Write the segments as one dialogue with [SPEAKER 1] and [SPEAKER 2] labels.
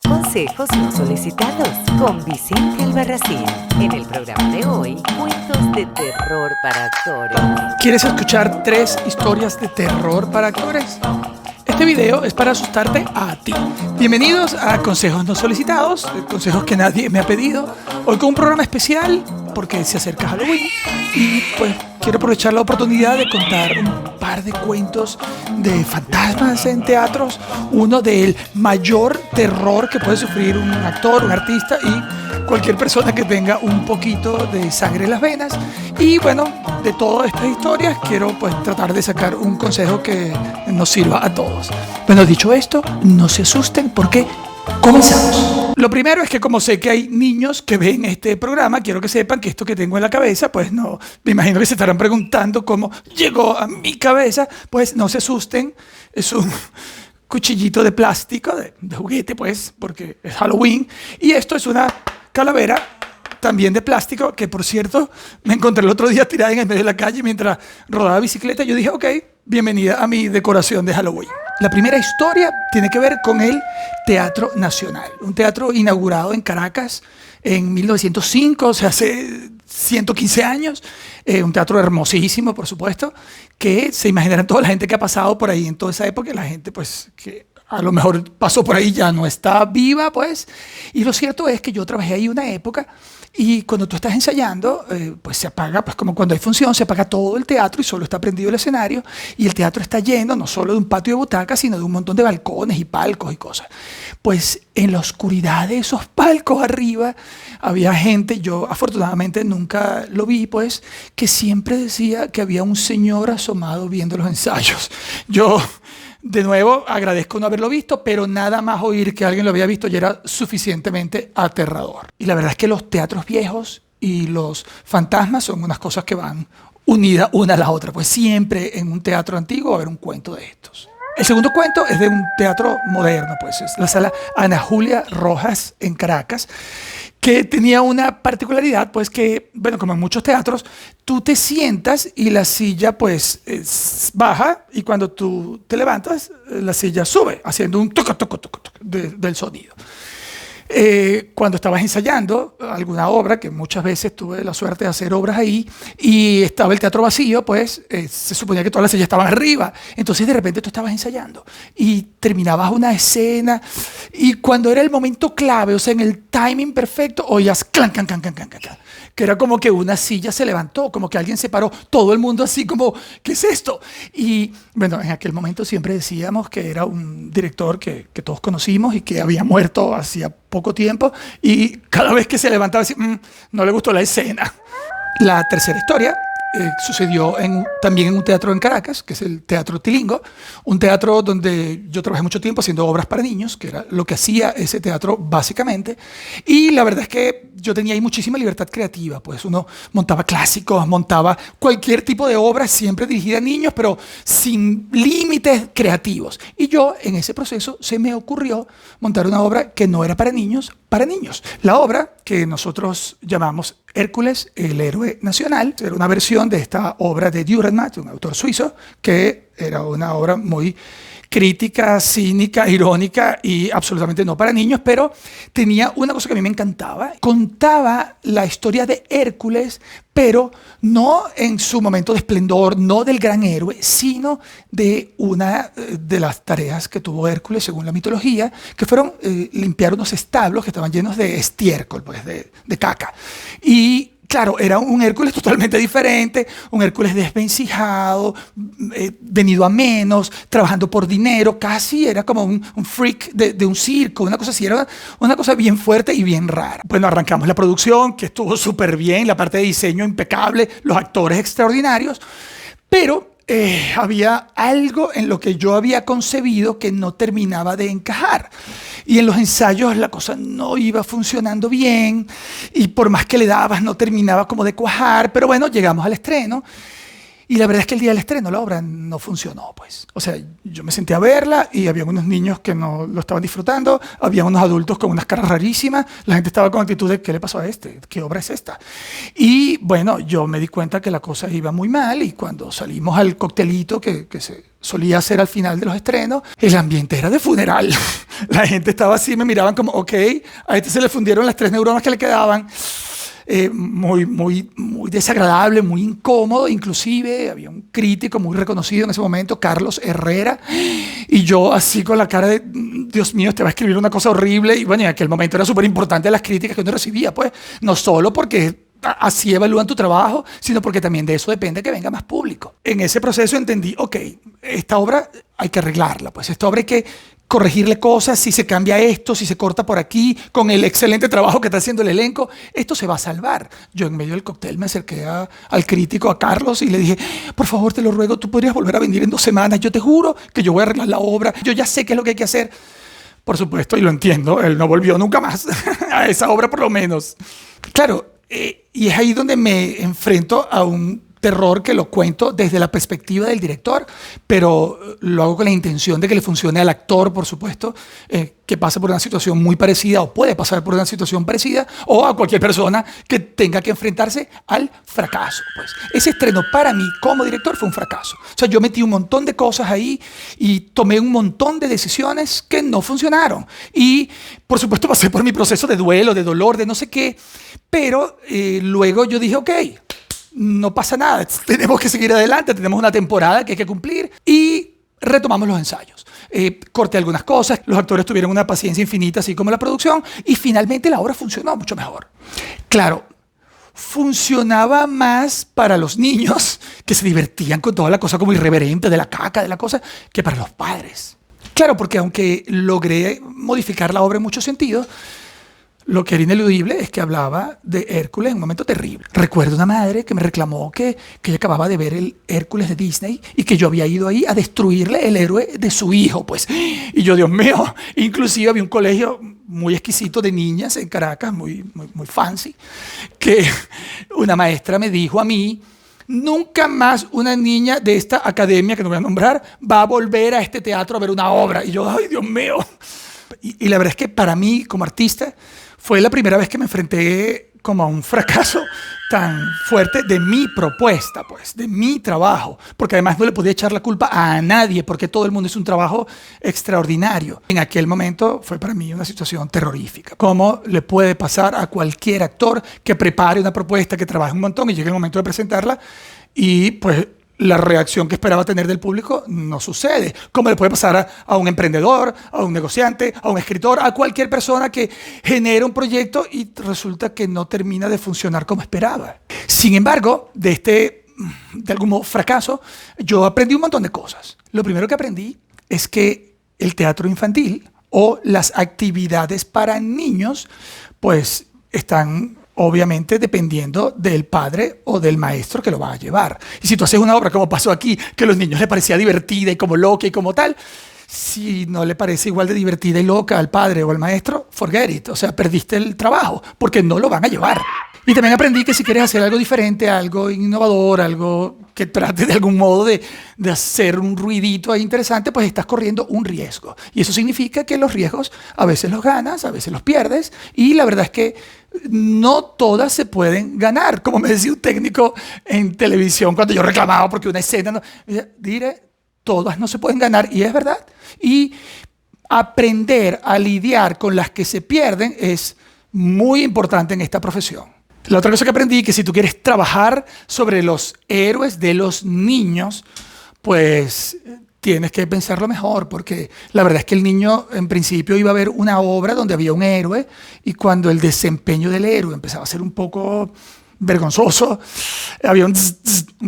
[SPEAKER 1] Consejos no solicitados con Vicente Albarracín. En el programa de hoy, cuentos de terror para actores.
[SPEAKER 2] ¿Quieres escuchar 3 historias de terror para actores? Este video es para asustarte a ti. Bienvenidos a Consejos no solicitados, consejos que nadie me ha pedido. Hoy con un programa especial porque se acerca Halloween y pues quiero aprovechar la oportunidad de contar un par de cuentos de fantasmas en teatros. Uno del mayor terror que puede sufrir un actor, un artista y cualquier persona que tenga un poquito de sangre en las venas. Y bueno, de todas estas historias quiero pues tratar de sacar un consejo que nos sirva a todos. Bueno, dicho esto, no se asusten porque comenzamos. Lo primero es que como sé que hay niños que ven este programa, quiero que sepan que esto que tengo en la cabeza, pues no, me imagino que se estarán preguntando cómo llegó a mi cabeza. Pues no se asusten, es un cuchillito de plástico, de juguete pues, porque es Halloween. Y esto es una calavera también de plástico, que por cierto me encontré el otro día tirada en el medio de la calle mientras rodaba bicicleta. Yo dije, ok, bienvenida a mi decoración de Halloween. La primera historia tiene que ver con el Teatro Nacional, un teatro inaugurado en Caracas en 1905, o sea, hace 115 años, un teatro hermosísimo, por supuesto, que se imaginarán toda la gente que ha pasado por ahí en toda esa época, la gente pues que a lo mejor pasó por ahí ya no está viva, pues. Y lo cierto es que yo trabajé ahí una época y cuando tú estás ensayando, pues se apaga, pues como cuando hay función, se apaga todo el teatro y solo está prendido el escenario y el teatro está lleno no solo de un patio de butacas, sino de un montón de balcones y palcos y cosas. Pues en la oscuridad de esos palcos arriba había gente, yo afortunadamente nunca lo vi, pues, que siempre decía que había un señor asomado viendo los ensayos. Yo, de nuevo, agradezco no haberlo visto, pero nada más oír que alguien lo había visto ya era suficientemente aterrador. Y la verdad es que los teatros viejos y los fantasmas son unas cosas que van unidas una a la otra. Pues siempre en un teatro antiguo va a haber un cuento de estos. El segundo cuento es de un teatro moderno, pues es la sala Ana Julia Rojas en Caracas, que tenía una particularidad, pues que, bueno, como en muchos teatros, tú te sientas y la silla pues baja y cuando tú te levantas, la silla sube, haciendo un toco, toco, toco, toco del sonido. Cuando estabas ensayando alguna obra, que muchas veces tuve la suerte de hacer obras ahí, y estaba el teatro vacío, pues se suponía que todas las sillas estaban arriba. Entonces de repente tú estabas ensayando y terminabas una escena y cuando era el momento clave, o sea, en el timing perfecto, oías clan, clan, clan, clan, clan, clan, que era como que una silla se levantó, como que alguien se paró, todo el mundo así como, ¿qué es esto? Y bueno, en aquel momento siempre decíamos que era un director que todos conocimos y que había muerto hacía poco tiempo y cada vez que se levantaba así, no le gustó la escena. La tercera historia sucedió también en un teatro en Caracas, que es el Teatro Tilingo, un teatro donde yo trabajé mucho tiempo haciendo obras para niños, que era lo que hacía ese teatro básicamente, y la verdad es que yo tenía ahí muchísima libertad creativa, pues uno montaba clásicos, montaba cualquier tipo de obra siempre dirigida a niños, pero sin límites creativos. Y yo en ese proceso se me ocurrió montar una obra que no era para niños. La obra que nosotros llamamos Hércules, el héroe nacional, era una versión de esta obra de Dürrenmatt, un autor suizo, que era una obra muy crítica, cínica, irónica y absolutamente no para niños, pero tenía una cosa que a mí me encantaba. Contaba la historia de Hércules, pero no en su momento de esplendor, no del gran héroe, sino de una de las tareas que tuvo Hércules según la mitología, que fueron limpiar unos establos que estaban llenos de estiércol, pues de caca. Y claro, era un Hércules totalmente diferente, un Hércules desvencijado, venido a menos, trabajando por dinero, casi era como un freak de un circo, una cosa así, era una cosa bien fuerte y bien rara. Bueno, arrancamos la producción, que estuvo súper bien, la parte de diseño impecable, los actores extraordinarios, pero había algo en lo que yo había concebido que no terminaba de encajar. Y en los ensayos la cosa no iba funcionando bien y por más que le dabas no terminaba como de cuajar. Pero bueno, llegamos al estreno Y la verdad es que el día del estreno la obra no funcionó, pues. O sea, yo me senté a verla y había unos niños que no lo estaban disfrutando, había unos adultos con unas caras rarísimas, la gente estaba con actitud de ¿qué le pasó a este? ¿Qué obra es esta? Y bueno, yo me di cuenta que la cosa iba muy mal y cuando salimos al coctelito que se solía hacer al final de los estrenos, el ambiente era de funeral. La gente estaba así, me miraban como, ok, a este se le fundieron las 3 neuronas que le quedaban. Muy desagradable, muy incómodo. Inclusive había un crítico muy reconocido en ese momento, Carlos Herrera, y yo así con la cara de Dios mío, te va a escribir una cosa horrible. Y bueno, en aquel momento era súper importante las críticas que uno recibía, pues no solo porque así evalúan tu trabajo, sino porque también de eso depende que venga más público. En ese proceso entendí, ok, esta obra hay que arreglarla, pues esta obra hay que corregirle cosas, si se cambia esto, si se corta por aquí, con el excelente trabajo que está haciendo el elenco, esto se va a salvar. Yo en medio del cóctel me acerqué al crítico, a Carlos, y le dije, por favor, te lo ruego, tú podrías volver a venir en 2 semanas, yo te juro que yo voy a arreglar la obra, yo ya sé qué es lo que hay que hacer. Por supuesto, y lo entiendo, él no volvió nunca más a esa obra por lo menos. Claro, y es ahí donde me enfrento a un terror que lo cuento desde la perspectiva del director, pero lo hago con la intención de que le funcione al actor, por supuesto, que pasa por una situación muy parecida o puede pasar por una situación parecida, o a cualquier persona que tenga que enfrentarse al fracaso. Pues. Ese estreno para mí como director fue un fracaso. O sea, yo metí un montón de cosas ahí y tomé un montón de decisiones que no funcionaron. Y, por supuesto, pasé por mi proceso de duelo, de dolor, de no sé qué, pero luego yo dije, ok, no pasa nada, tenemos que seguir adelante, tenemos una temporada que hay que cumplir y retomamos los ensayos. Corté algunas cosas, los actores tuvieron una paciencia infinita, así como la producción, y finalmente la obra funcionó mucho mejor. Claro, funcionaba más para los niños que se divertían con toda la cosa como irreverente de la caca, de la cosa, que para los padres. Claro, porque aunque logré modificar la obra en muchos sentidos, lo que era ineludible es que hablaba de Hércules en un momento terrible. Recuerdo una madre que me reclamó que ella acababa de ver el Hércules de Disney y que yo había ido ahí a destruirle el héroe de su hijo, pues. Y yo, Dios mío, inclusive había un colegio muy exquisito de niñas en Caracas, muy fancy, que una maestra me dijo a mí, nunca más una niña de esta academia, que no voy a nombrar, va a volver a este teatro a ver una obra. Y yo, ay, Dios mío. Y la verdad es que para mí, como artista, fue la primera vez que me enfrenté como a un fracaso tan fuerte de mi propuesta, pues, de mi trabajo. Porque además no le podía echar la culpa a nadie, porque todo el mundo hizo un trabajo extraordinario. En aquel momento fue para mí una situación terrorífica. ¿Cómo le puede pasar a cualquier actor que prepare una propuesta, que trabaje un montón y llegue el momento de presentarla y pues la reacción que esperaba tener del público no sucede? ¿Cómo le puede pasar a un emprendedor, a un negociante, a un escritor, a cualquier persona que genera un proyecto y resulta que no termina de funcionar como esperaba? Sin embargo, de algún modo, fracaso, yo aprendí un montón de cosas. Lo primero que aprendí es que el teatro infantil o las actividades para niños, pues están obviamente dependiendo del padre o del maestro que lo va a llevar. Y si tú haces una obra como pasó aquí, que a los niños les parecía divertida y como loca y como tal, si no le parece igual de divertida y loca al padre o al maestro, forget it. O sea, perdiste el trabajo porque no lo van a llevar. Y también aprendí que si quieres hacer algo diferente, algo innovador, algo que trate de algún modo de hacer un ruidito ahí interesante, pues estás corriendo un riesgo. Y eso significa que los riesgos a veces los ganas, a veces los pierdes. Y la verdad es que no todas se pueden ganar. Como me decía un técnico en televisión cuando yo reclamaba porque una escena no... Diré, todas no se pueden ganar. Y es verdad. Y aprender a lidiar con las que se pierden es muy importante en esta profesión. La otra cosa que aprendí, que si tú quieres trabajar sobre los héroes de los niños, pues tienes que pensarlo mejor, porque la verdad es que el niño en principio iba a ver una obra donde había un héroe y cuando el desempeño del héroe empezaba a ser un poco vergonzoso, había un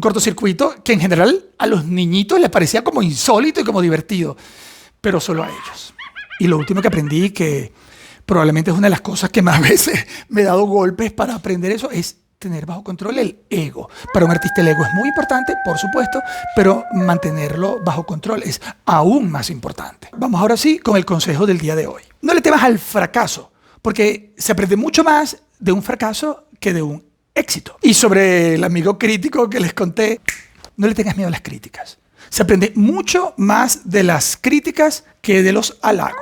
[SPEAKER 2] cortocircuito que en general a los niñitos les parecía como insólito y como divertido, pero solo a ellos. Y lo último que aprendí, que probablemente es una de las cosas que más veces me he dado golpes para aprender eso, es tener bajo control el ego. Para un artista el ego es muy importante, por supuesto, pero mantenerlo bajo control es aún más importante. Vamos ahora sí con el consejo del día de hoy. No le temas al fracaso, porque se aprende mucho más de un fracaso que de un éxito. Y sobre el amigo crítico que les conté, no le tengas miedo a las críticas. Se aprende mucho más de las críticas que de los halagos.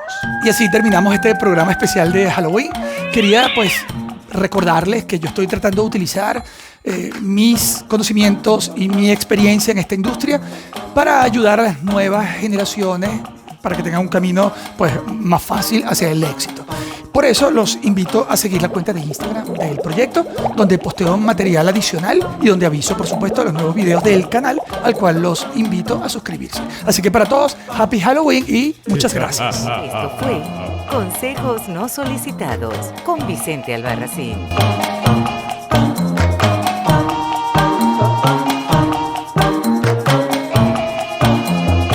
[SPEAKER 2] Y así terminamos este programa especial de Halloween. Quería pues recordarles que yo estoy tratando de utilizar mis conocimientos y mi experiencia en esta industria para ayudar a las nuevas generaciones para que tengan un camino pues más fácil hacia el éxito. Por eso los invito a seguir la cuenta de Instagram del proyecto, donde posteo material adicional y donde aviso, por supuesto, los nuevos videos del canal, al cual los invito a suscribirse. Así que para todos, Happy Halloween y muchas gracias.
[SPEAKER 1] Esto fue Consejos No Solicitados con Vicente Albarracín.